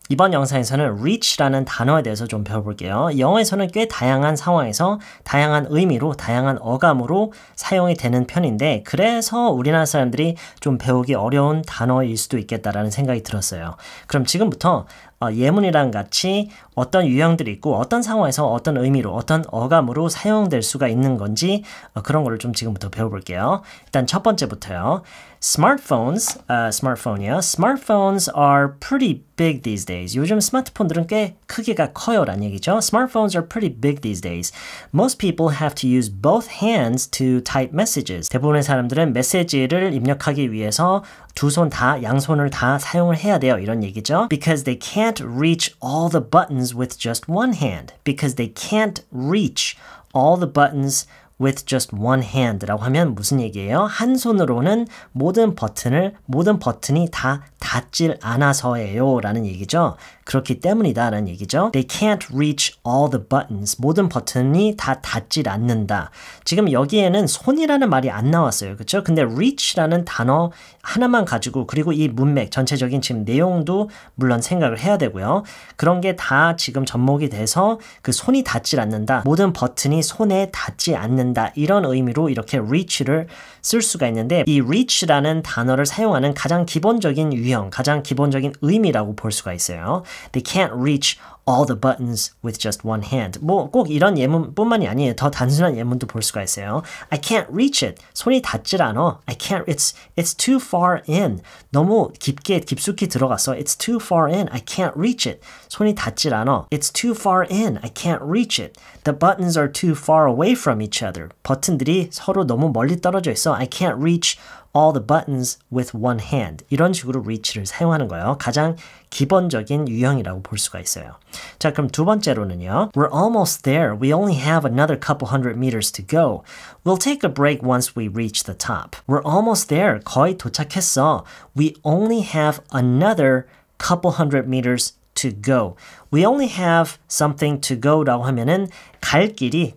이번 영상에서는 reach라는 단어에 대해서 좀 배워볼게요. 영어에서는 꽤 다양한 상황에서 다양한 의미로 다양한 어감으로 사용이 되는 편인데 그래서 우리나라 사람들이 좀 배우기 어려운 단어일 수도 있겠다라는 생각이 들었어요. 그럼 지금부터 예문이랑 같이 어떤 유형들이 있고 어떤 상황에서 어떤 의미로 어떤 어감으로 사용될 수가 있는 건지 그런 거를 좀 지금부터 배워볼게요. 일단 첫 번째부터요. Smartphones, smartphone이요. Smartphones are pretty big these days. 요즘 스마트폰들은 꽤 크기가 커요 라는 얘기죠. Smartphones are pretty big these days. Most people have to use both hands to type messages. 대부분의 사람들은 메시지를 입력하기 위해서 두 손 다, 양손을 다 사용을 해야 돼요. 이런 얘기죠. Because they can't reach all the buttons with just one hand. Because they can't reach all the buttons with just one hand라고 하면 무슨 얘기예요? 한 손으로는 모든 버튼이 다 닿질 않아서예요 라는 얘기죠. 그렇기 때문이다 라는 얘기죠. They can't reach all the buttons. 모든 버튼이 다 닿질 않는다. 지금 여기에는 손이라는 말이 안 나왔어요. 그렇죠? 근데 reach라는 단어 하나만 가지고 그리고 이 문맥 전체적인 지금 내용도 물론 생각을 해야 되고요. 그런 게 다 지금 접목이 돼서 그 손이 닿질 않는다. 모든 버튼이 손에 닿지 않는다. 이런 의미로 이렇게 reach를 쓸 수가 있는데 이 reach라는 단어를 사용하는 가장 기본적인 유형, 가장 기본적인 의미라고 볼 수가 있어요. They can't reach all the buttons with just one hand. 뭐 꼭 이런 예문뿐만이 아니에요. 더 단순한 예문도 볼 수가 있어요. I can't reach it. 손이 닿질 않아. I can't. It's too far in. 너무 깊숙이 들어갔어. It's too far in. I can't reach it. 손이 닿질 않아. It's too far in. I can't reach it. The buttons are too far away from each other. 버튼들이 서로 너무 멀리 떨어져 있어. I can't reach all the buttons with one hand. 이런 식으로 reach를 사용하는 거예요. 가장 기본적인 유형이라고 볼 수가 있어요. 자, 그럼 두 번째로는요. We're almost there. We only have another couple hundred meters to go. We'll take a break once we reach the top. We're almost there. 거의 도착했어. We only have another couple hundred meters to go. We only have something to go 라고 하면은 갈 길이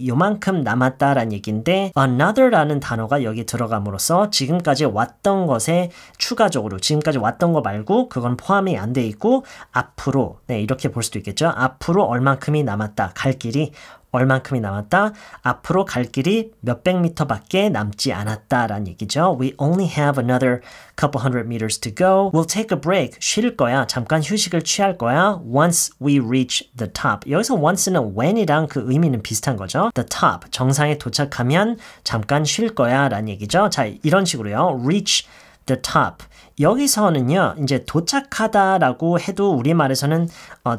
요만큼 남았다라는 얘기인데 another라는 단어가 여기 들어감으로써 지금까지 왔던 것에 추가적으로 지금까지 왔던 거 말고 그건 포함이 안 돼 있고 앞으로 이렇게 볼 수도 있겠죠. 앞으로 얼만큼이 남았다. 갈 길이 얼만큼이 남았다. 앞으로 갈 길이 몇백 미터밖에 남지 않았다라는 얘기죠. We only have another couple hundred meters to go. We'll take a break. 쉴 거야. 잠깐 휴식을 취할 거야. Once we reach the top. 여기서 once는 when이랑 그 의미는 비슷한 거죠. The top. 정상에 도착하면 잠깐 쉴 거야 라는 얘기죠. 자, 이런 식으로요. Reach the top. 여기서는요, 이제 도착하다라고 해도 우리말에서는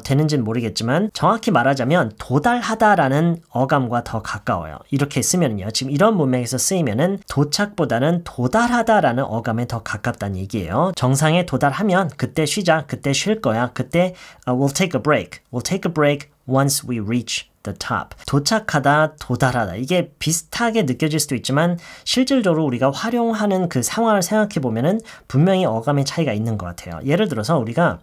되는지는 모르겠지만 정확히 말하자면 도달하다라는 어감과 더 가까워요. 이렇게 쓰면요, 지금 이런 문맥에서 쓰이면은 도착보다는 도달하다라는 어감에 더 가깝다는 얘기예요. 정상에 도달하면 그때 쉬자, 그때 쉴 거야, 그때 we'll take a break. We'll take a break once we reach the top. 도착하다, 도달하다. 이게 비슷하게 느껴질 수도 있지만 실질적으로 우리가 활용하는 그 상황을 생각해 보면은 분명히 어감의 차이가 있는 것 같아요. 예를 들어서 우리가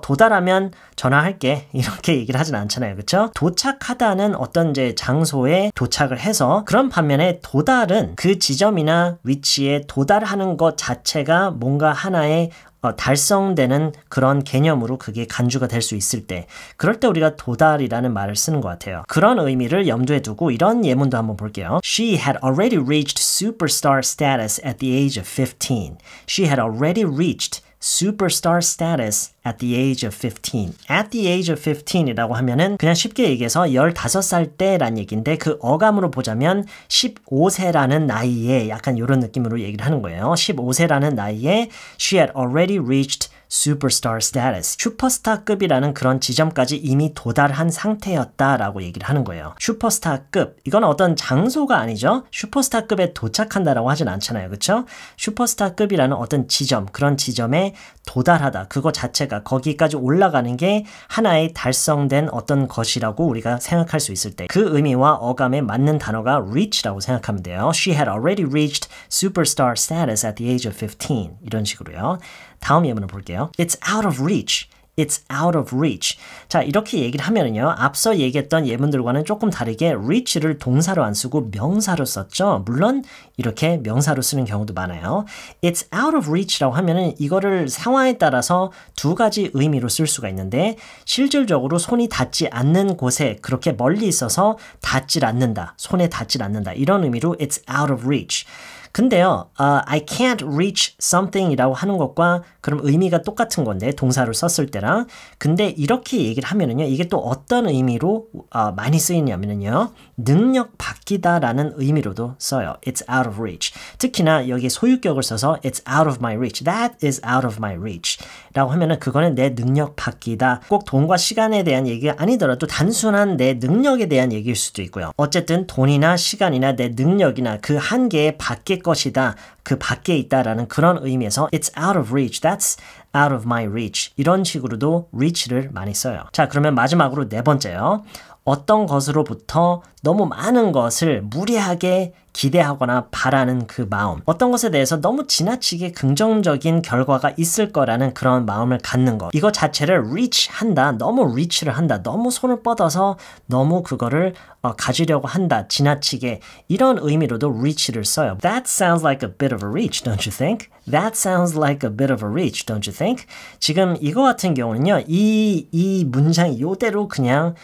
도달하면 전화할게 이렇게 얘기를 하진 않잖아요. 그렇죠? 도착하다는 어떤 이제 장소에 도착을 해서 그런 반면에 도달은 그 지점이나 위치에 도달하는 것 자체가 뭔가 하나의 달성되는 그런 개념으로 그게 간주가 될 수 있을 때 그럴 때 우리가 도달이라는 말을 쓰는 것 같아요. 그런 의미를 염두에 두고 이런 예문도 한번 볼게요. She had already reached superstar status at the age of 15. She had already reached superstar status at the age of 15. At the age of 15이라고 하면은 그냥 쉽게 얘기해서 15살 때란 얘기인데 그 어감으로 보자면 15세라는 나이에 약간 이런 느낌으로 얘기를 하는 거예요. 15세라는 나이에 she had already reached superstar status. 슈퍼스타급이라는 그런 지점까지 이미 도달한 상태였다라고 얘기를 하는 거예요. 슈퍼스타급. 이건 어떤 장소가 아니죠. 슈퍼스타급에 도착한다라고 하진 않잖아요. 그렇죠? 슈퍼스타급이라는 어떤 지점, 그런 지점에 도달하다. 그거 자체가 거기까지 올라가는 게 하나의 달성된 어떤 것이라고 우리가 생각할 수 있을 때 그 의미와 어감에 맞는 단어가 reach라고 생각하면 돼요. She had already reached superstar status at the age of 15. 이런 식으로요. 다음 예문을 볼게요. It's out of reach. It's out of reach. 자, 이렇게 얘기를 하면은요. 앞서 얘기했던 예문들과는 조금 다르게 reach를 동사로 안 쓰고 명사로 썼죠. 물론 이렇게 명사로 쓰는 경우도 많아요. It's out of reach라고 하면은 이거를 상황에 따라서 두 가지 의미로 쓸 수가 있는데 실질적으로 손이 닿지 않는 곳에 그렇게 멀리 있어서 닿질 않는다. 손에 닿질 않는다. 이런 의미로 it's out of reach. 근데요, I can't reach something 이라고 하는 것과 그럼 의미가 똑같은 건데, 동사를 썼을 때랑. 근데 이렇게 얘기를 하면은요, 이게 또 어떤 의미로 많이 쓰이냐면요, 능력 바뀌다 라는 의미로도 써요. It's out of reach. 특히나 여기 소유격을 써서 It's out of my reach. That is out of my reach. 라고 하면은 그거는 내 능력 바뀌다. 꼭 돈과 시간에 대한 얘기가 아니더라도 단순한 내 능력에 대한 얘기일 수도 있고요. 어쨌든 돈이나 시간이나 내 능력이나 그 한계에 밖에 것이다. 그 밖에 있다라는 그런 의미에서 It's out of reach. That's out of my reach. 이런 식으로도 reach를 많이 써요. 자, 그러면 마지막으로 네 번째요. 어떤 것으로부터 너무 많은 것을 무리하게 기대하거나 바라는 그 마음. 어떤 것에 대해서 너무 지나치게 긍정적인 결과가 있을 거라는 그런 마음을 갖는 것. 이거 자체를 reach 한다. 너무 reach를 한다. 너무 손을 뻗어서 너무 그거를 가지려고 한다. 지나치게. 이런 의미로도 reach를 써요. That sounds like a bit of a reach, don't you think? That sounds like a bit of a reach, don't you think? 지금 이거 같은 경우는요. 이 문장 이대로 그냥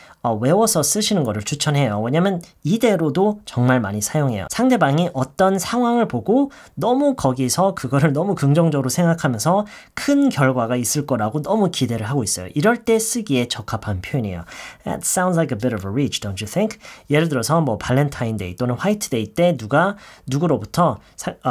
외워서 쓰시는 거를 추천해요. 왜냐면 이대로도 정말 많이 사용해요. 상대방이 어떤 상황을 보고 너무 거기서 그거를 너무 긍정적으로 생각하면서 큰 결과가 있을 거라고 너무 기대를 하고 있어요. 이럴 때 쓰기에 적합한 표현이에요. That sounds like a bit of a reach, don't you think? 예를 들어서 뭐 발렌타인데이 또는 화이트데이 때 누가 누구로부터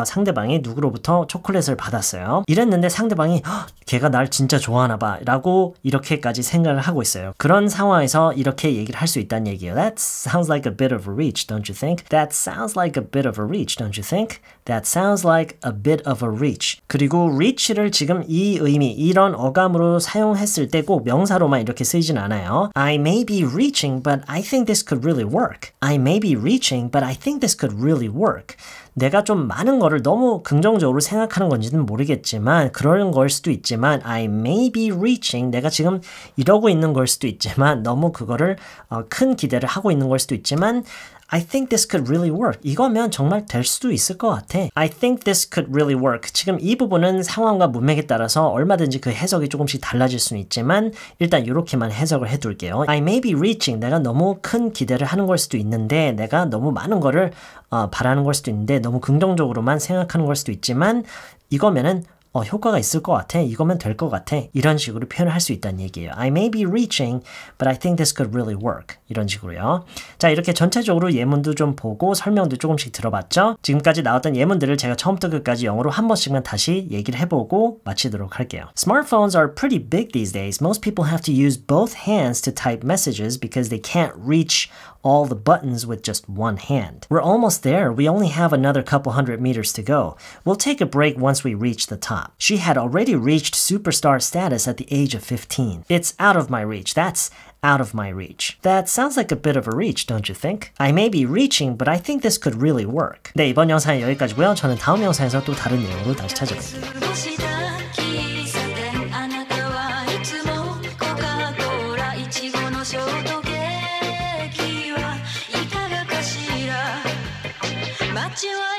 상대방이 누구로부터 초콜릿을 받았어요. 이랬는데 상대방이 걔가 날 진짜 좋아하나 봐 라고 이렇게까지 생각을 하고 있어요. 그런 상황에서 이렇게 얘기를 할 수 있다는 얘기예요. That sounds like a bit of a reach, don't you think? That sounds like a bit of a reach, don't you think? That sounds like a bit of a reach. 그리고 reach를 지금 이 의미, 이런 어감으로 사용했을 때 꼭 명사로만 이렇게 쓰이진 않아요. I may be reaching, but I think this could really work. I may be reaching, but I think this could really work. 내가 좀 많은 거를 너무 긍정적으로 생각하는 건지는 모르겠지만 그런 걸 수도 있지만 I may be reaching 내가 지금 이러고 있는 걸 수도 있지만 너무 그거를 큰 기대를 하고 있는 걸 수도 있지만 I think this could really work. 이거면 정말 될 수도 있을 것 같아. I think this could really work. 지금 이 부분은 상황과 문맥에 따라서 얼마든지 그 해석이 조금씩 달라질 수는 있지만 일단 이렇게만 해석을 해둘게요. I may be reaching. 내가 너무 큰 기대를 하는 걸 수도 있는데 내가 너무 많은 거를 바라는 걸 수도 있는데 너무 긍정적으로만 생각하는 걸 수도 있지만 이거면은 효과가 있을 것 같아. 이거면 될 것 같아. 이런 식으로 표현을 할 수 있다는 얘기예요. I may be reaching, but I think this could really work. 이런 식으로요. 자, 이렇게 전체적으로 예문도 좀 보고 설명도 조금씩 들어봤죠? 지금까지 나왔던 예문들을 제가 처음부터 끝까지 영어로 한 번씩만 다시 얘기를 해보고 마치도록 할게요. Smartphones are pretty big these days. Most people have to use both hands to type messages because they can't reach all the buttons with just one hand. We're almost there. We only have another couple hundred meters to go. We'll take a break once we reach the top. She had already reached superstar status at the age of 15. It's out of my reach. That's out of my reach. That sounds like a bit of a reach, don't you think? I may be reaching, but I think this could really work. 네, 이번 영상은 여기까지고요. 저는 다음 영상에서 또 다른 내용으로 다시 찾아뵙겠습니다. you